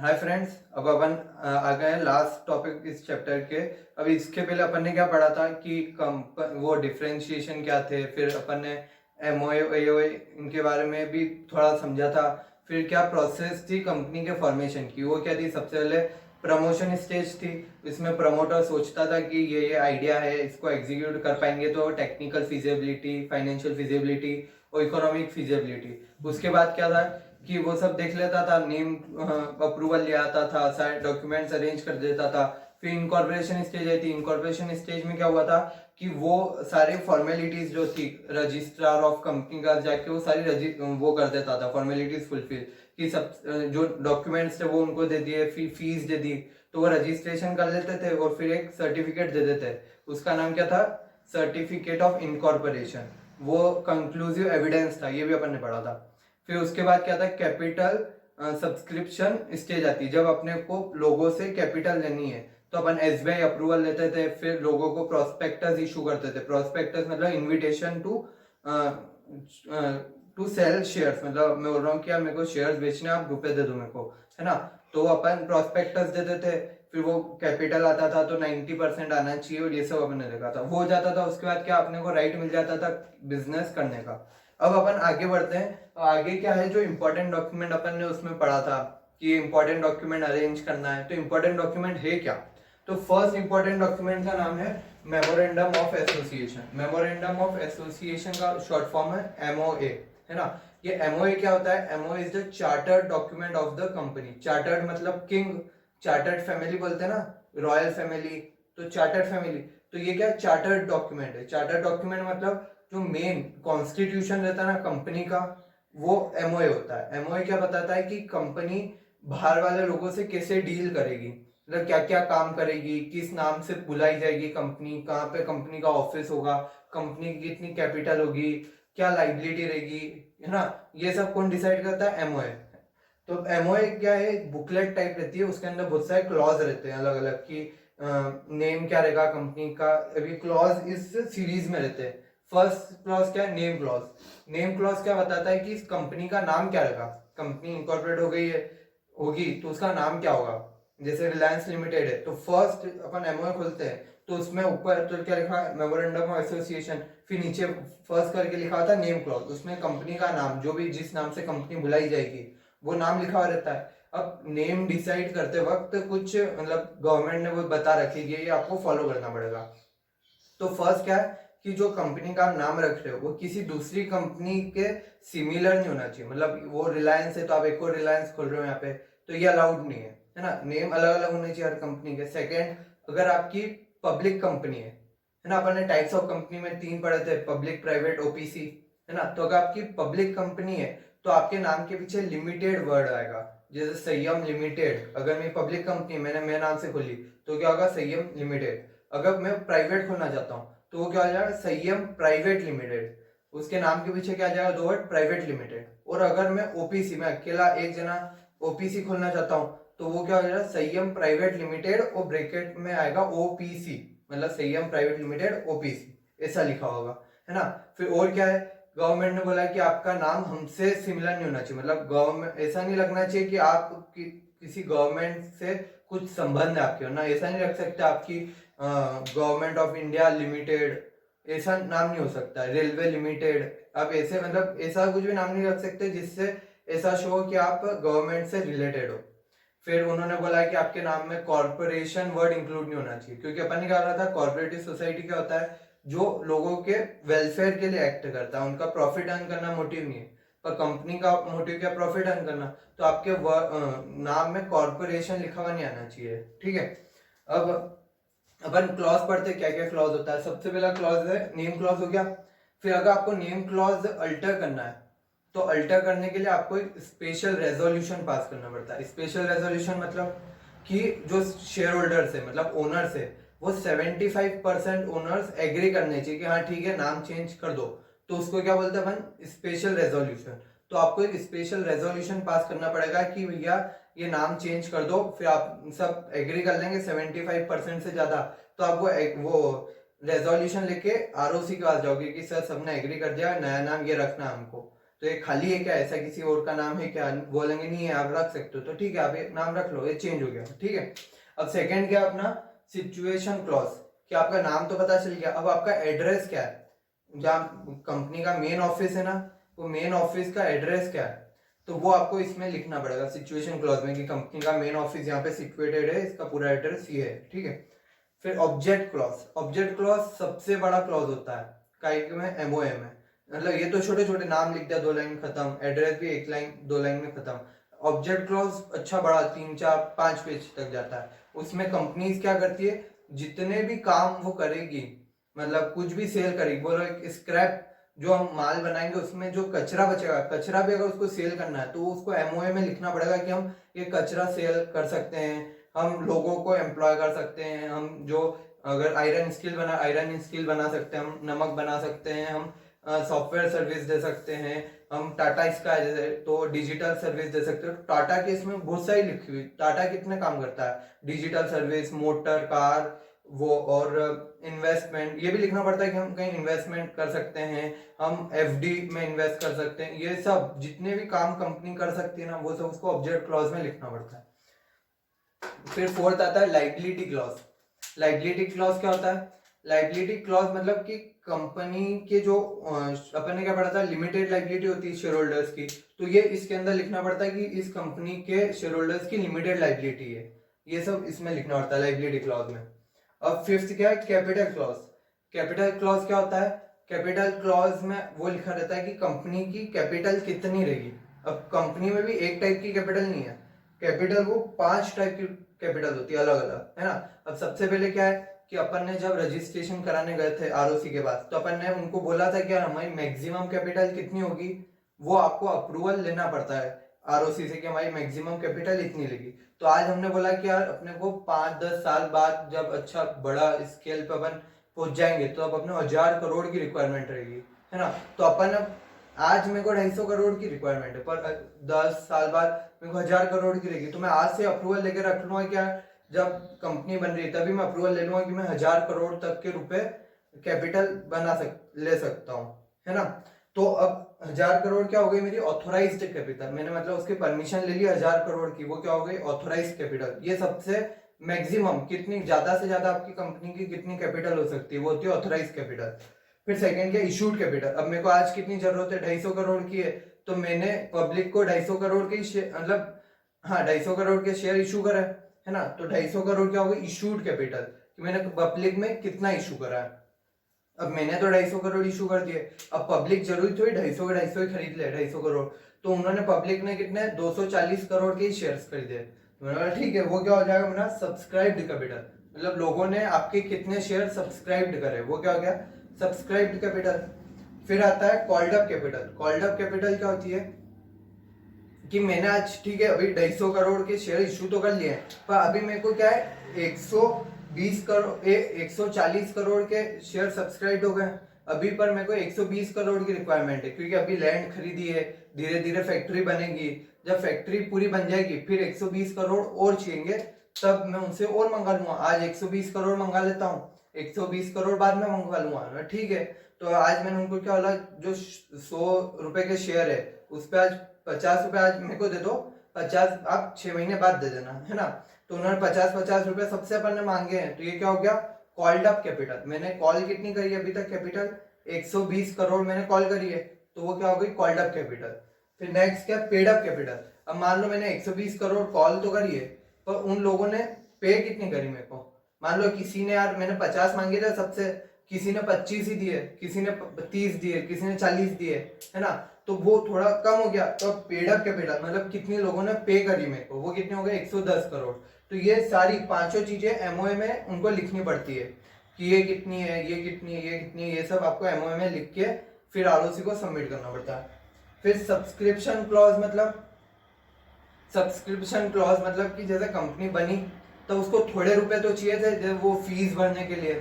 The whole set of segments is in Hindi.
हाय फ्रेंड्स, अब अपन आ गए हैं लास्ट टॉपिक इस चैप्टर के। अब इसके पहले अपन ने क्या पढ़ा था कि वो डिफरेंशिएशन क्या थे, फिर अपन ने एमओए एओए इनके बारे में भी थोड़ा समझा था। फिर क्या प्रोसेस थी कंपनी के फॉर्मेशन की, वो क्या थी। सबसे पहले प्रमोशन स्टेज थी। इसमें प्रमोटर सोचता था कि ये आइडिया है, इसको एग्जीक्यूट कर पाएंगे तो टेक्निकल फिजिबिलिटी, फाइनेंशियल फिजिबिलिटी और इकोनॉमिक फिजिबिलिटी। उसके बाद क्या था कि वो सब देख लेता था, नेम अप्रूवल ले आता था, सारे डॉक्यूमेंट्स अरेंज कर देता था। फिर इनकॉर्पोरेशन स्टेज आई थी। इनकॉर्पोरेशन स्टेज में क्या हुआ था कि वो सारे फॉर्मेलिटीज जो थी रजिस्ट्रार ऑफ कंपनी का जाके वो सारी वो कर देता था, फॉर्मेलिटीज फुलफिल कि सब जो डॉक्यूमेंट्स थे वो उनको दे दिए, फिर फीस दे दी तो वो रजिस्ट्रेशन कर लेते थे और फिर एक सर्टिफिकेट दे देते। उसका नाम क्या था? Certificate of incorporation. वो कंक्लूसिव एविडेंस था, ये भी अपन ने पढ़ा था। फिर उसके बाद क्या था? कैपिटल सब्सक्रिप्शन स्टेज आती है, जब अपने को लोगों से कैपिटल लेनी है तो अपन एसबीआई अप्रूवल लेते थे। फिर लोगों को प्रोस्पेक्टस इशू करते थे। प्रोस्पेक्टस मतलब इनविटेशन टू सेल शेयर्स, मतलब मैं बोल रहा हूँ कि यार मेरे को शेयर्स बेचने, आप रुपए दे दो मेरे को, है ना। तो अपन प्रोस्पेक्टस देते थे। फिर वो कैपिटल आता था तो 90% आना चाहिए और ये सब अपन ने देखा था, वो हो जाता था। उसके बाद क्या अपने को राइट मिल जाता था बिजनेस करने का। अब अपन आगे बढ़ते हैं। तो आगे क्या है, जो इंपॉर्टेंट डॉक्यूमेंट अपन ने उसमें पढ़ा था कि इंपॉर्टेंट डॉक्यूमेंट अरेंज करना है। तो इंपॉर्टेंट डॉक्यूमेंट है क्या? तो फर्स्ट इंपॉर्टेंट डॉक्यूमेंट का नाम है memorandum of association. Memorandum of association का शॉर्ट फॉर्म है एमओए, है ना। ये एमओए क्या होता है? MOA is the chartered document of the company. Chartered मतलब किंग, चार्टर्ड फैमिली बोलते हैं ना, रॉयल फैमिली। तो चार्टर्ड फैमिली, तो ये क्या चार्टर्ड डॉक्यूमेंट है। चार्टर्ड डॉक्यूमेंट मतलब जो मेन कॉन्स्टिट्यूशन रहता है ना कंपनी का, वो एमओए होता है। एमओए क्या बताता है कि कंपनी बाहर वाले लोगों से कैसे डील करेगी, मतलब क्या क्या काम करेगी, किस नाम से बुलाई जाएगी कंपनी, कहाँ पे कंपनी का ऑफिस होगा, कंपनी की कितनी कैपिटल होगी, क्या लाइबिलिटी रहेगी, है ना। ये सब कौन डिसाइड करता है? एमओए। तो एमओए क्या है? बुकलेट टाइप रहती है, उसके अंदर बहुत सारे क्लॉज रहते हैं अलग अलग की। नेम क्या रहेगा कंपनी का, अभी क्लॉज इस सीरीज में रहते हैं। फर्स्ट क्लॉज क्या है? Name clause. नेम क्लॉज क्या बताता है कि इस कंपनी का नाम क्या रहेगा। कंपनी इनकॉर्पोरेट हो गई है, होगी तो उसका नाम क्या होगा। जैसे रिलायंस लिमिटेड है तो फर्स्ट अपन एमओए खोलते हैं तो उसमें ऊपर तो क्या लिखा है? Memorandum of association. फिर नीचे फर्स्ट करके लिखा होता है नेम क्लॉज, उसमें कंपनी का नाम, जो भी जिस नाम से कंपनी बुलाई जाएगी वो नाम लिखा हुआ रहता है। अब नेम डिसाइड करते वक्त कुछ मतलब गवर्नमेंट ने वो बता रखी है, ये आपको फॉलो करना पड़ेगा। तो फर्स्ट क्या है कि जो कंपनी का आप नाम रख रहे हो वो किसी दूसरी कंपनी के सिमिलर नहीं होना चाहिए। मतलब वो रिलायंस है तो आप एक और रिलायंस खोल रहे हो यहाँ पे, तो ये अलाउड नहीं है ना। नेम अलग अलग होने चाहिए हर कंपनी के। सेकेंड, अगर आपकी पब्लिक कंपनी है ना, अपन ने टाइप्स ऑफ कंपनी में 3 पढ़े थे, पब्लिक, प्राइवेट, ओपीसी, है ना। तो अगर आपकी पब्लिक कंपनी है तो आपके नाम के पीछे लिमिटेड वर्ड आएगा। जैसे संयम लिमिटेड, अगर मेरी पब्लिक कंपनी मैंने मेरे नाम से खोली तो क्या होगा? संयम लिमिटेड। अगर मैं प्राइवेट खोलना चाहता हूँ तो वो क्या हो जाएगा? संयम प्राइवेट लिमिटेड। उसके नाम के पीछे क्या आ जाएगा? 2 वर्ड, प्राइवेट लिमिटेड। और अगर मैं ओपीसी, मैं अकेला एक जना ओपीसी खोलना चाहता हूँ तो वो क्या हो जाएगा? संयम प्राइवेट लिमिटेड और ब्रैकेट में आएगा ओपीसी, मतलब संयम प्राइवेट लिमिटेड ओपीसी, ऐसा लिखा होगा, है ना। फिर और क्या है? गवर्नमेंट ने बोला कि आपका नाम हमसे सिमिलर नहीं होना चाहिए, मतलब गवर्नमेंट ऐसा नहीं लगना चाहिए कि आप किसी गवर्नमेंट से कुछ संबंध है आपके, ना ऐसा नहीं रख सकते आपकी गवर्नमेंट ऑफ इंडिया लिमिटेड, ऐसा नाम नहीं हो सकता। रेलवे लिमिटेड, आप ऐसे मतलब ऐसा कुछ भी नाम नहीं रख सकते जिससे ऐसा शो हो कि आप गवर्नमेंट से रिलेटेड हो। फिर उन्होंने बोला कि आपके नाम में कॉर्पोरेशन वर्ड इंक्लूड नहीं होना चाहिए, क्योंकि अपन ने क्या कहा था, कॉर्पोरेटिव सोसाइटी क्या होता है? जो लोगों के वेलफेयर के लिए एक्ट करता है, उनका प्रॉफिट अर्न करना मोटिव नहीं है। पर कंपनी का मोटिव क्या? प्रॉफिट अर्न करना। तो आपके नाम में कॉर्पोरेशन लिखा हुआ नहीं आना चाहिए, ठीक है। अब अपन क्लॉज पढ़ते, क्या क्या क्लॉज होता है। सबसे पहला क्लॉज है नेम क्लॉज, हो गया। फिर अगर आपको नेम क्लॉज अल्टर करना है तो अल्टर करने के लिए आपको एक स्पेशल रेजोल्यूशन पास करना पड़ता है। स्पेशल रेजोल्यूशन मतलब कि जो शेयर होल्डर्स है, मतलब ओनर्स है, वो 75% ओनर्स एग्री करने चाहिए कि हाँ ठीक है नाम चेंज कर दो। तो उसको क्या बोलते हैं अपन? Special resolution. तो आपको एक स्पेशल रेजोल्यूशन पास करना पड़ेगा कि भैया ये नाम चेंज कर दो। फिर आप सब एग्री कर लेंगे 75% से ज्यादा, तो आपको वो रेजोल्यूशन लेके आरओसी के पास जाओगे कि सर सबने एग्री कर दिया, नया नाम ये रखना है हमको। तो ये खाली है क्या, ऐसा किसी और का नाम है क्या, बोलेंगे नहीं है, आप रख सकते हो, तो ठीक है आप ये नाम रख लो, ये चेंज हो गया, ठीक है। अब सेकंड क्या अपना सिचुएशन क्लॉज, कि आपका नाम तो पता चल गया, अब आपका एड्रेस क्या है, जहाँ कंपनी का मेन ऑफिस है ना, वो मेन ऑफिस का एड्रेस क्या है, तो वो आपको इसमें लिखना पड़ेगा सिचुएशन क्लॉज में, कि कंपनी का मेन ऑफिस यहाँ पे सिचुएटेड है, इसका पूरा एड्रेस ये है, ठीक है। फिर ऑब्जेक्ट क्लॉज, ऑब्जेक्ट क्लॉज सबसे बड़ा क्लॉज होता है, काइक में एमओएम है, मतलब ये तो छोटे छोटे नाम लिख दिया 2 लाइन खत्म, एड्रेस भी 1 लाइन 2 लाइन में खत्म। ऑब्जेक्ट क्लॉज अच्छा बड़ा 3 4 5 पेज तक जाता है, उसमें कंपनीज क्या करती है, जितने भी काम वो करेगी, मतलब कुछ भी सेल करेगी, बोलो स्क्रैप जो हम माल बनाएंगे उसमें जो कचरा बचेगा, कचरा भी अगर उसको सेल करना है तो उसको एमओए में लिखना पड़ेगा कि हम ये कचरा सेल कर सकते हैं, हम लोगों को एम्प्लॉय कर सकते हैं, हम जो अगर आयरन स्टील बना सकते हैं, हम नमक बना सकते हैं, हम सॉफ्टवेयर सर्विस दे सकते हैं, हम टाटा इसका तो डिजिटल सर्विस दे सकते हैं। टाटा के इसमें बहुत सारी लिखी हुई, टाटा कितने काम करता है, डिजिटल सर्विस, मोटर, कार, वो और इन्वेस्टमेंट, ये भी लिखना पड़ता है कि हम कहीं इन्वेस्टमेंट कर सकते हैं, हम एफडी में इन्वेस्ट कर सकते हैं, ये सब जितने भी काम कंपनी कर सकती है ना, वो सब उसको ऑब्जेक्ट क्लॉज में लिखना पड़ता है। फिर फोर्थ आता है लाइबिलिटी क्लॉज। लाइबिलिटी क्लॉज क्या होता है, लाइबिलिटी क्लॉज मतलब कि कंपनी के जो अपन ने क्या पढ़ा था, लिमिटेड लाइबिलिटी होती है शेयर होल्डर्स की, तो ये इसके अंदर लिखना पड़ता है कि इस कंपनी के शेयर होल्डर्स की लिमिटेड लाइबिलिटी है, ये सब इसमें लिखना पड़ता है लाइबिलिटी क्लॉज में। अब फिफ्थ क्या है, कैपिटल क्लॉज। कैपिटल क्लॉज क्या होता है, कैपिटल क्लॉज में वो लिखा रहता है कि कंपनी की कैपिटल कितनी रहेगी। अब कंपनी में भी एक टाइप की कैपिटल नहीं है, कैपिटल वो 5 टाइप की कैपिटल होती है अलग अलग, है ना। अब सबसे पहले क्या है कि अपन ने जब रजिस्ट्रेशन कराने गए थे आरओसी के पास, तो अपन ने उनको बोला था कि यार हमारी मैक्सिमम कैपिटल कितनी होगी, वो आपको अप्रूवल लेना पड़ता है आरओसी से कि हमारी मैक्सिमम कैपिटल इतनी लगी। तो आज हमने बोला कि यार अपने को 5-10 साल बाद जब अच्छा बड़ा स्केल पे अपन पहुंच जाएंगे तो अब अपने 1000 करोड़ की रिक्वायरमेंट रहेगी, है ना। तो अपन अब आज मेरे को 250 करोड़ की रिक्वायरमेंट है, पर 10 साल बाद मेरे को 1000 करोड़ की रहेगी, तो मैं आज से अप्रूवल लेकर रख लूंगा क्या, जब कंपनी बन रही है तभी मैं अप्रूवल ले लूंगा कि मैं 1000 करोड़ तक के रुपए कैपिटल ले सकता हूँ, है ना। तो अब 1000 करोड़ क्या हो गई मेरी ऑथोराइज्ड कैपिटल, मैंने मतलब उसकी परमिशन ले ली 1000 करोड़ की, वो क्या हो गई ऑथोराइज्ड कैपिटल। ये सबसे मैक्सिमम कितनी ज्यादा से ज्यादा आपकी कंपनी की कितनी कैपिटल हो सकती है, वो होती है ऑथोराइज्ड कैपिटल। फिर सेकंड क्या, इशूड कैपिटल। अब मेरे को आज कितनी जरूरत है, 250 करोड़ की है, तो मैंने पब्लिक को 250 करोड़ के मतलब हाँ 250 करोड़ के शेयर इशू करा है ना, तो 250 करोड़ क्या होगा इशूड कैपिटल, कि मैंने पब्लिक में कितना इशू करा है। अब मैंने तो 250 करोड़ इशू कर दिए, अब पब्लिक जरूरी थोड़ी 250 के 250 ही खरीद ले 250 करोड़, तो उन्होंने पब्लिक ने कितने 240 करोड़ के शेयर्स खरीदे, तो मैंने बोला ठीक है, वो क्या हो जाएगा मेरा सब्सक्राइब्ड कैपिटल, मतलब लोगों ने आपके कितने शेयर सब्सक्राइब्ड करे, वो क्या हो गया सब्सक्राइब्ड कैपिटल। फिर आता है called up capital. Called up capital क्या होती है कि मैंने आज ठीक है अभी 250 करोड़ के शेयर इशू तो कर लिए हैं, पर अभी मेरे को क्या है 120 करोड़ 140 करोड़ के शेयर सब्सक्राइब हो गए अभी, पर मेरे को 120 करोड़ की रिक्वायरमेंट है, क्योंकि अभी लैंड खरीदी है, धीरे धीरे फैक्ट्री बनेगी, जब फैक्ट्री पूरी बन जाएगी फिर 120 करोड़ और चाहिए, तब मैं उनसे और मंगा लूंगा। आज 120 करोड़ मंगा लेता हूँ, 120 करोड़ बाद में मंगवा लूंगा, ठीक है। तो आज मैंने उनको क्या बोला, जो 100 रुपए के शेयर है उस पर आज 50 रुपए आज मेरे को दे दो, 50 आप 6 महीने बाद दे देना, है ना। तो उन्होंने 50-50 रुपए सबसे अपन ने मांगे हैं, तो ये क्या हो गया कॉल्ड अप कैपिटल। मैंने कॉल कितनी करी अभी तक कैपिटल 120 करोड़ मैंने कॉल करी है, तो वो क्या हो गई कॉल्ड अप कैपिटल। फिर नेक्स्ट क्या पेड अप कैपिटल। अब मान लो मैंने 120 करोड़ कॉल तो करी है, पर उन लोगों ने पे कितनी करी मेरे को, मान लो किसी ने यार मैंने 50 मांगे थे सबसे, किसी ने 25 ही दिए, किसी ने 30 दिए, किसी ने 40 दिए, है ना, तो वो थोड़ा कम हो गया। तो पेड अप कैपिटल मतलब कितने लोगों ने पे करी मेरे को, वो कितने हो गए 110 करोड़। तो ये सारी पांचों चीजें एमओए में उनको लिखनी पड़ती है कि ये कितनी है, ये कितनी है, ये कितनी है, ये सब आपको एमओए में लिख के फिर आरओसी को सबमिट करना पड़ता है। फिर सब्सक्रिप्शन क्लॉज मतलब कि जैसे कंपनी बनी तो उसको थोड़े रुपए तो चाहिए थे जब वो फीस भरने के लिए,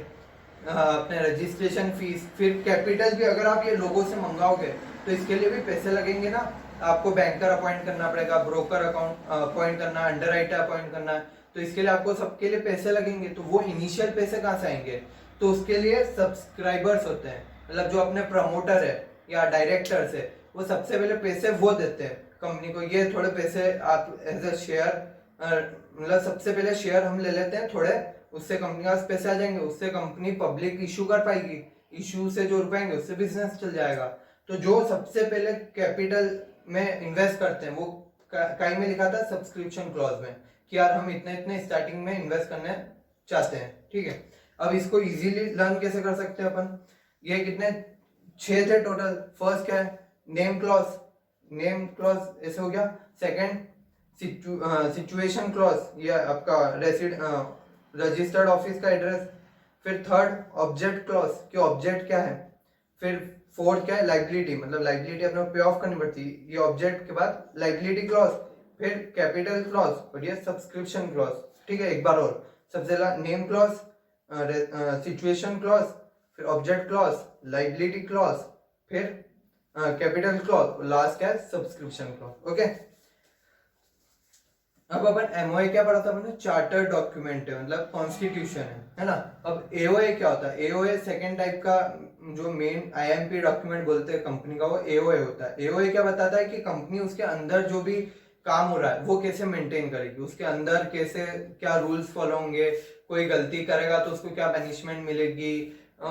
अपने रजिस्ट्रेशन फीस। फिर कैपिटल भी अगर आप ये लोगों से मंगाओगे तो इसके लिए भी पैसे लगेंगे ना, आपको बैंकर अपॉइंट करना पड़ेगा, ब्रोकर अकाउंट अपॉइंट करना, अंडरराइटर अपॉइंट करना है, तो इसके लिए आपको सबके लिए पैसे लगेंगे। तो वो इनिशियल पैसे कहाँ से आएंगे, तो उसके लिए सब्सक्राइबर्स होते हैं, मतलब जो अपने प्रमोटर है या डायरेक्टर्स है वो सबसे पहले पैसे वो देते हैं कंपनी को, ये थोड़े पैसे आप एज ए शेयर, मतलब सबसे पहले शेयर हम ले लेते हैं थोड़े, उससे कंपनी के पास पैसे आ जाएंगे, उससे कंपनी पब्लिक इशू कर पाएगी, इशू से जो रुपए आएंगे उससे बिजनेस चल जाएगा। तो जो सबसे पहले कैपिटल में इन्वेस्ट करते हैं वो कहीं में लिखा था सब्सक्रिप्शन क्लॉज में कि यार हम इतने इतने स्टार्टिंग में इन्वेस्ट करने चाहते हैं, ठीक है। अब इसको इजीली लर्न कैसे कर सकते हैं अपन, ये कितने 6 थे टोटल। फर्स्ट क्या है, नेम क्लॉज, नेम क्लॉज ऐसे हो गया। सेकंड सिचुएशन क्लॉज, ये आपका रजिस्टर्ड ऑफिस का एड्रेस। फिर थर्ड ऑब्जेक्ट क्लॉज कि ऑब्जेक्ट क्या है। फिर फोर्थ क्या है, लाइबिलिटी, मतलब लाइबिलिटी अपने पे ऑफ करनी पड़ती है, ये ऑब्जेक्ट के बाद लाइबिलिटी क्लॉज। फिर कैपिटल क्लॉज और ये सब्सक्रिप्शन क्लॉज, ठीक है। एक बार और, सबसे पहला नेम क्लॉज, सिचुएशन क्लॉज, फिर ऑब्जेक्ट क्लॉज, लाइबिलिटी क्लॉज, फिर कैपिटल क्लॉज, लास्ट क्या है, सब्सक्रिप्शन क्लॉज। ओके, अब अपन एमओए क्या पढ़ा था अपने, चार्टर डॉक्यूमेंट है, मतलब कॉन्स्टिट्यूशन है ना। अब एओए क्या होता है, एओए सेकंड टाइप का जो मेन आईएमपी डॉक्यूमेंट बोलते हैं कंपनी का, वो एओए होता है। एओए क्या बताता है कि कंपनी उसके अंदर जो भी काम हो रहा है वो कैसे मेंटेन करेगी, उसके अंदर कैसे क्या रूल्स फॉलो होंगे, कोई गलती करेगा तो उसको क्या पनिशमेंट मिलेगी,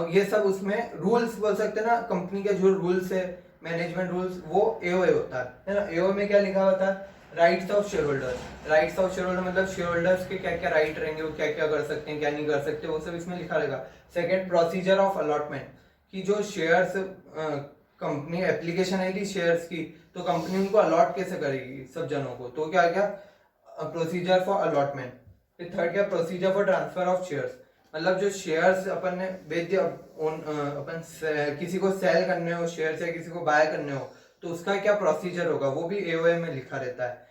ये सब उसमें रूल्स बोल सकते हैं ना, कंपनी के जो रूल्स है, मैनेजमेंट रूल्स, वो एओए होता है ना। एओए में क्या लिखा होता है, rights of share holder. Rights of share holder मतलब शेयर होल्डर्स के क्या क्या राइट रहेंगे, वो क्या क्या कर सकते हैं, क्या नहीं कर सकते, वो सब इसमें लिखा रहेगा। सेकंड, प्रोसीजर ऑफ अलॉटमेंट, कि जो शेयर्स कंपनी एप्लीकेशन आई थी शेयर्स की, तो कंपनी उनको अलॉट कैसे करेगी सब जनों को, तो क्या क्या प्रोसीजर फॉर अलॉटमेंट। फिर थर्ड क्या, procedure for transfer of shares, मतलब जो शेयर्स अपन ने बेच दिया, अपन किसी को सेल करने हो शेयर या किसी को बाय करने हो, तो उसका क्या प्रोसीजर होगा, वो भी एओए में लिखा रहता है।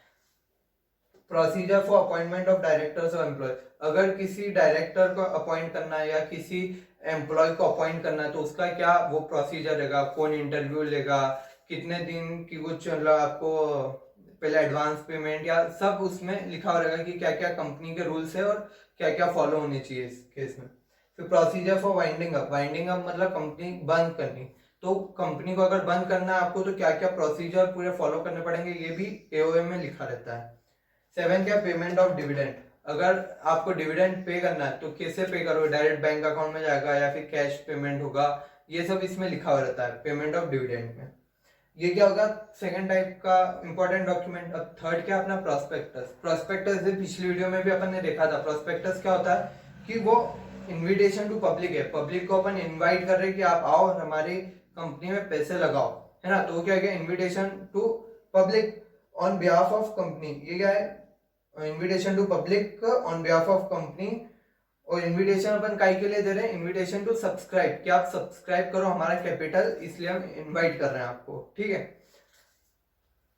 Procedure for appointment of directors और एम्प्लॉय, अगर किसी डायरेक्टर को अपॉइंट करना है या किसी एम्प्लॉय को अपॉइंट करना है तो उसका क्या वो प्रोसीजर रहेगा, कौन इंटरव्यू लेगा, कितने दिन की कुछ, मतलब आपको पहले एडवांस पेमेंट या सब उसमें लिखा हुआ रहेगा कि क्या क्या कंपनी के रूल्स है और क्या क्या फॉलो होने चाहिए इस केस में। फिर procedure for winding up, winding up मतलब कंपनी बंद करनी, तो कंपनी को अगर बंद करना है आपको तो क्या क्या प्रोसीजर पूरे फॉलो करने पड़ेंगे, ये भी एओए में लिखा रहता है। 7 क्या, पेमेंट ऑफ डिविडेंड, अगर आपको डिविडेंड पे करना है तो कैसे पे करोगे, डायरेक्ट बैंक अकाउंट में जाएगा या फिर कैश पेमेंट होगा, ये सब इसमें लिखा हुआ रहता है पेमेंट ऑफ डिविडेंड में। ये क्या होगा, सेकंड टाइप का इंपॉर्टेंट डॉक्यूमेंट। अब थर्ड क्या, अपना प्रोस्पेक्टस। प्रोस्पेक्टस पिछली वीडियो में भी अपन ने देखा था। प्रोस्पेक्टस क्या होता है कि वो इन्विटेशन टू पब्लिक है, पब्लिक को अपन इन्वाइट कर रहे हैं कि आप आओ और हमारी कंपनी में पैसे लगाओ, है ना। तो वो क्या है, invitation to public on behalf of company, ये क्या है, invitation to public on behalf of company. और इनविटेशन अपन काहे के लिए दे रहे हैं, इनविटेशन टू सब्सक्राइब, कि आप सब्सक्राइब करो हमारा कैपिटल, इसलिए हम इनवाइट कर रहे हैं आपको, ठीक है।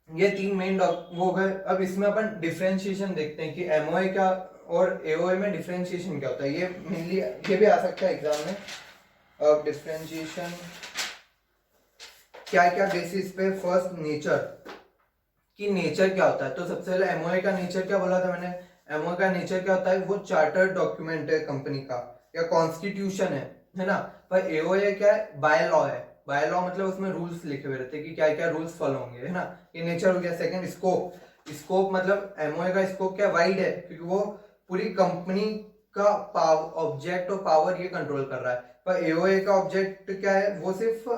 ये 3 मेन वो गए। अब इसमें अपन डिफरेंशिएशन देखते हैं कि एमओए क्या और एओए में डिफरेंशिएशन क्या होता है। ये मेनली ये भी आ सकता है एग्जाम में। अब डिफरेंशिएशन क्या क्या बेसिस पे, फर्स्ट नेचर, कि नेचर क्या होता है। तो सबसे पहले एमओए का नेचर क्या बोला था मैंने, एमओए का नेचर क्या होता है, वो चार्टर डॉक्यूमेंट है कंपनी का या कॉन्स्टिट्यूशन है ना। पर एओए क्या है, बाय लॉ है। बाय लॉ मतलब उसमें रूल्स लिखे हुए रहते हैं कि क्या क्या रूल्स फॉलो होंगे, है ना। ये नेचर हो गया। Second, scope. स्कोप मतलब एमओए का स्कोप क्या, वाइड है, क्योंकि वो पूरी कंपनी का ऑब्जेक्ट और पावर ये कंट्रोल कर रहा है। पर एओए का ऑब्जेक्ट क्या है, वो सिर्फ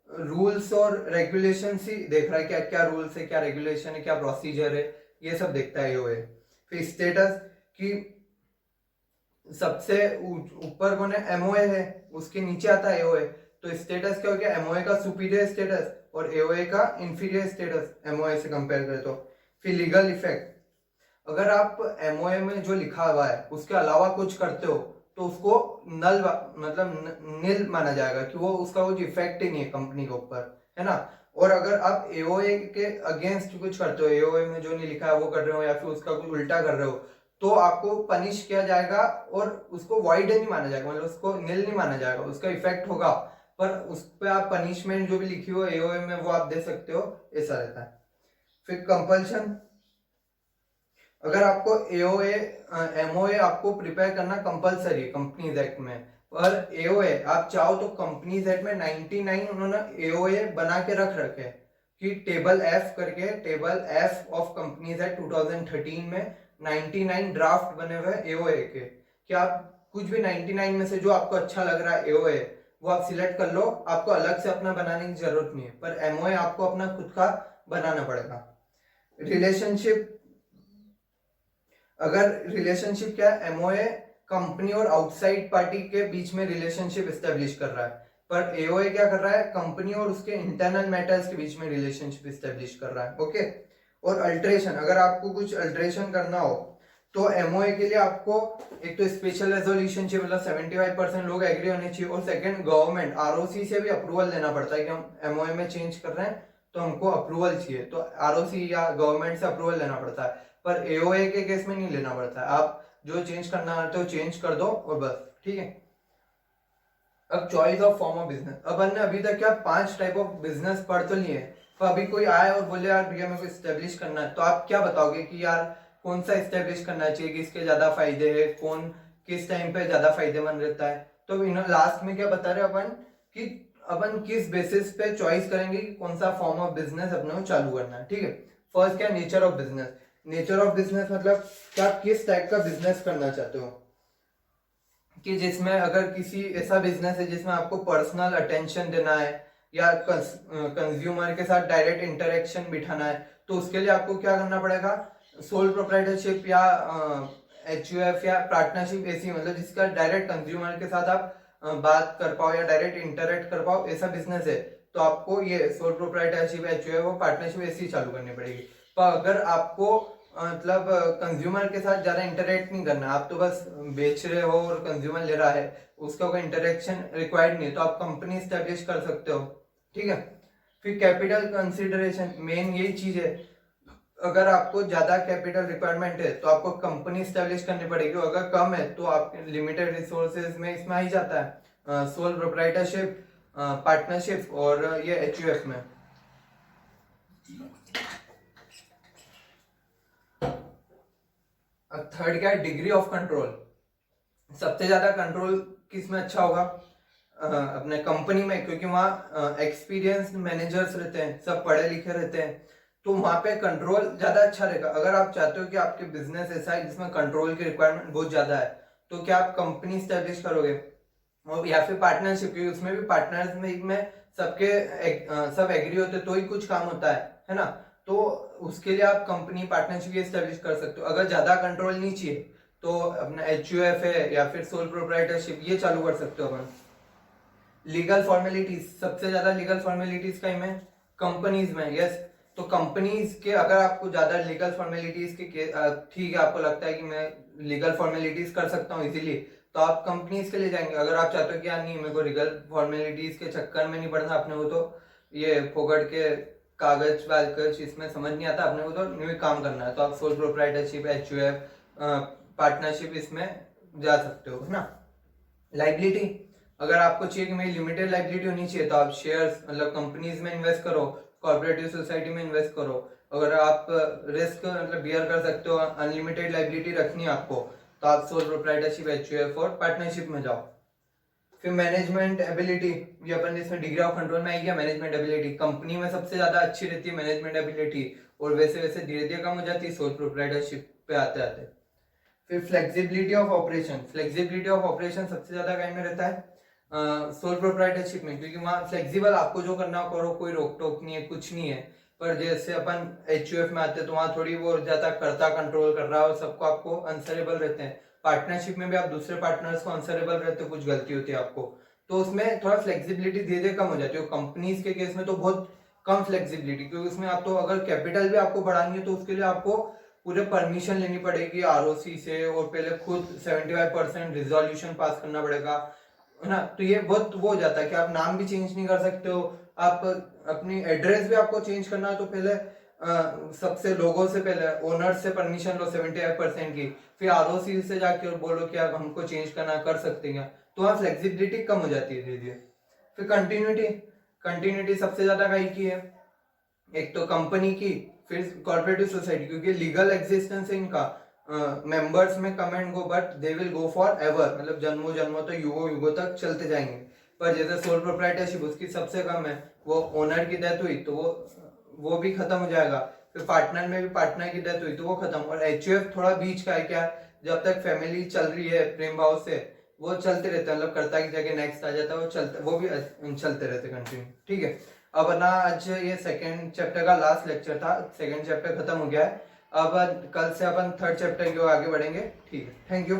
रूल्स और रेगुलेशन ही देख रहा है, क्या क्या रूल्स है, क्या रेगुलेशन है, क्या प्रोसीजर है, ये सब देखता है एओए। फिर स्टेटस, कि सबसे ऊपर कौन है, एमओए है, उसके नीचे आता है एओए। तो स्टेटस क्या हो गया, एमओए का सुपीरियर स्टेटस और एओए का इंफीरियर स्टेटस एमओए से कंपेयर करें तो। फिर लीगल इफेक्ट, अगर आप एमओए में जो लिखा हुआ है उसके अलावा कुछ करते हो तो उसको नल मतलब नील माना जाएगा, कि वो उसका कुछ इफेक्ट ही नहीं है कंपनी के ऊपर, है ना। और अगर आप एओए के अगेंस्ट कुछ करते हो, एओए में जो नहीं लिखा है वो कर रहे हो या फिर उसका कुछ उल्टा कर रहे हो, तो आपको पनिश किया जाएगा और उसको वाइड नहीं माना जाएगा, मतलब उसको नील नहीं माना जाएगा, उसका इफेक्ट होगा पर उस पर आप पनिशमेंट जो भी लिखी हो एओए में वो आप दे सकते हो, ऐसा रहता है। फिर कंपल्शन, अगर आपको एओए एमओए आपको प्रिपेयर करना कंपलसरी है कंपनीज एक्ट में, पर एओए आप चाहो तो कंपनीज एक्ट में 99 उन्होंने एओए बना के रख रखे हैं कि टेबल एफ करके, टेबल एफ ऑफ कंपनीज है 2013 में 99 ड्राफ्ट बने हुए एओए के, कि आप कुछ भी 99 में से जो आपको अच्छा लग रहा है एओए वो आप सिलेक्ट कर लो, आपको अलग से अपना बनाने की जरूरत नहीं है, पर एमओए आपको अपना खुद का बनाना पड़ेगा। रिलेशनशिप, अगर रिलेशनशिप क्या है, एमओए कंपनी और आउटसाइड पार्टी के बीच में रिलेशनशिप एस्टेब्लिश कर रहा है, पर एओए क्या कर रहा है, कंपनी और उसके इंटरनल मैटर्स के बीच में रिलेशनशिप एस्टेब्लिश कर रहा है। ओके। और अल्टरेशन, अगर आपको कुछ अल्टरेशन करना हो तो एमओए के लिए आपको एक तो स्पेशल रेजोल्यूशन चाहिए, मतलब 75% लोग एग्री होने चाहिए, और सेकंड गवर्नमेंट आरओसी से भी अप्रूवल लेना पड़ता है कि हम एमओए में चेंज कर रहे हैं तो हमको अप्रूवल चाहिए, तो आरओसी या गवर्नमेंट से अप्रूवल लेना पड़ता है। पर एओए के केस में नहीं लेना पड़ता है, आप जो चेंज करना है तो चेंज कर दो और बस, ठीक है। अब choice of form of business, अपन ने अभी तक क्या 5 टाइप ऑफ बिजनेस पढ़ तो लिए, तो अभी कोई आए और बोले यार भैया मेरे को स्टेब्लिश करना है, तो आप क्या बताओगे कि यार कौन सा स्टेब्लिश करना चाहिए, किसके ज्यादा फायदे है, कौन किस टाइम पे ज्यादा फायदेमंद रहता है। तो लास्ट में क्या बता रहे अपन कि अपन किस बेसिस पे चॉइस करेंगे कि कौन सा फॉर्म ऑफ बिजनेस अपने को चालू करना है, ठीक है। फर्स्ट क्या, nature of business. Nature of business मतलब कि आप किस टाइप का बिजनेस करना चाहते हो, कि जिसमें अगर किसी ऐसा बिजनेस है जिसमें आपको पर्सनल अटेंशन देना है या कंज्यूमर के साथ डायरेक्ट इंटरेक्शन बिठाना है, तो उसके लिए आपको क्या करना पड़ेगा, सोल प्रोप्राइटरशिप या एचयूएफ या पार्टनरशिप ऐसी, मतलब जिसका डायरेक्ट कंज्यूमर के साथ आप बात कर पाओ या डायरेक्ट इंटरेक्ट कर पाओ, ऐसा बिजनेस है तो आपको ये सोल प्रोप्राइटरशिप, एचयूएफ और पार्टनरशिप ऐसी चालू करनी पड़ेगी। पर अगर आपको मतलब कंज्यूमर के साथ ज्यादा इंटरेक्ट नहीं करना, आप तो बस बेच रहे हो और कंज्यूमर ले रहा है, उसका कोई इंटरेक्शन रिक्वायर्ड नहीं है, तो आप कंपनी स्टैब्लिश कर सकते हो, ठीक है। फिर कैपिटल कंसिडरेशन, मेन यही चीज है, अगर आपको ज्यादा कैपिटल रिक्वायरमेंट है तो आपको कंपनी स्टैब्लिश करनी पड़ेगी, अगर कम है तो आप लिमिटेड रिसोर्सेज में इसमें आ ही जाता है, सोल प्रोप्राइटरशिप, पार्टनरशिप और ये एचयूएफ में। थर्ड क्या है, डिग्री ऑफ कंट्रोल। सबसे ज्यादा कंट्रोल किस में अच्छा होगा, अपने कंपनी में, क्योंकि वहाँ एक्सपीरियंस्ड मैनेजर्स रहते हैं, सब पढ़े लिखे रहते हैं, तो वहां पे कंट्रोल ज्यादा अच्छा रहेगा। अगर आप चाहते हो कि आपके बिजनेस ऐसा है जिसमें कंट्रोल की रिक्वायरमेंट बहुत ज्यादा है, तो क्या आप कंपनी स्टैब्लिश करोगे, और या फिर पार्टनरशिप, क्योंकि उसमें भी पार्टनर्स में सबके सब एग्री होते तो ही कुछ काम होता है ना, तो उसके लिए आप कंपनी पार्टनरशिप ये स्टैब्लिश कर सकते हो। अगर ज्यादा कंट्रोल नहीं चाहिए तो अपना एचयूएफ है या फिर सोल प्रोप्राइटरशिप ये चालू कर सकते हो अपन। लीगल फॉर्मेलिटीज, सबसे ज्यादा लीगल फॉर्मेलिटीज कहीं में, कंपनीज में, यस। तो कंपनीज के अगर आपको ज्यादा लीगल फॉर्मेलिटीज के ठीक है, आपको लगता है कि मैं लीगल फॉर्मेलिटीज कर सकता हूँ इजीली, तो आप कंपनीज के लिए जाएंगे। अगर आप चाहते हो कि यार नहीं मेरे को लीगल फॉर्मेलिटीज के चक्कर में नहीं पड़ना, अपने को तो ये फोकट के कागज वागज इसमें समझ नहीं आता, अपने को तो न्यू काम करना है, तो आप सोल प्रोप्राइटरशिप, एचयूएफ, पार्टनरशिप इसमें जा सकते हो, है ना। लाइबिलिटी, अगर आपको चाहिए कि मेरी लिमिटेड लाइबिलिटी होनी चाहिए तो आप शेयर्स मतलब कंपनीज में इन्वेस्ट करो, कॉर्पोरेटिव सोसाइटी में इन्वेस्ट करो। अगर आप रिस्क मतलब बियर कर सकते हो, अनलिमिटेड लाइबिलिटी रखनी है आपको, तो आप सोल प्रोप्राइटरशिप, एचयूएफ और पार्टनरशिप में जाओ। फिर मैनेजमेंट एबिलिटी, ये अपन इसमें डिग्री ऑफ कंट्रोल में आएगी। मैनेजमेंट एबिलिटी कंपनी में सबसे ज्यादा अच्छी रहती है मैनेजमेंट एबिलिटी, और वैसे वैसे धीरे धीरे कम हो जाती है सोल प्रोप्राइटरशिप पे आते आते। फिर flexibility of operation, flexibility of operation सबसे ज्यादा कहीं में रहता है सोल प्रोप्राइटरशिप में, क्योंकि वहाँ फ्लेक्सिबल आपको जो करना हो करो, कोई रोक टोक नहीं है, कुछ नहीं है। पर जैसे अपन एचयूएफ में आते हैं तो वहाँ थोड़ी वो ज्यादा करता कंट्रोल कर रहा है और सबको आपको आंसरेबल रहते हैं। पार्टनरशिप में भी आप दूसरे पार्टनर्स को आंसरेबल रहते हो, कुछ गलती होती है आपको, तो उसमें थोड़ा फ्लेक्सिबिलिटी धीरे धीरे कम हो जाती है। कंपनीज के केस में तो बहुत कम फ्लेक्सिबिलिटी, क्योंकि उसमें आप तो अगर कैपिटल भी आपको बढ़ानी है तो उसके लिए आपको पूरे परमिशन लेनी पड़ेगी आरओसी से, और पहले खुद 75% रिजोल्यूशन पास करना पड़ेगा, है ना। तो ये बहुत वो हो जाता है कि आप नाम भी चेंज नहीं कर सकते हो, आप अपनी एड्रेस भी आपको चेंज करना है तो पहले सबसे लोगों से पहले ओनर से परमिशन लो 75% की, फिर आरओसी से जाके बोलो कि आप हमको चेंज करना कर सकते हैं, तो वहाँ फ्लेक्सिबिलिटी कम हो जाती है धीरे धीरे। फिर कंटिन्यूटी, कंटिन्यूटी सबसे ज्यादा कहीं की है, एक तो कंपनी की, फिर कॉर्पोरेटिव सोसाइटी, क्योंकि लीगल एग्जिस्टेंस है इनका, मेंबर्स में come and go but they will go for ever, मतलब जन्मों जन्मों तक युगों युगों तक चलते जाएंगे। पर जैसे सोल प्रोप्राइटरशिप उसकी सबसे कम है, वो ओनर की डेथ हुई तो वो वो भी खत्म हो जाएगा। फिर पार्टनर में भी पार्टनर की डेथ हुई तो वो खत्म। और एचयूएफ थोड़ा बीच का है, क्या जब तक फैमिली चल रही है प्रेम भाव से वो चलते रहते हैं, मतलब कर्ता की जगह नेक्स्ट आ जाता है, वो चलते, वो भी चलते रहते कंटिन्यू। ठीक है, अब ना आज ये सेकेंड चैप्टर का लास्ट लेक्चर था, सेकेंड चैप्टर खत्म हो गया है। अब कल से अपन थर्ड चैप्टर की ओर आगे बढ़ेंगे। ठीक है, थैंक यू।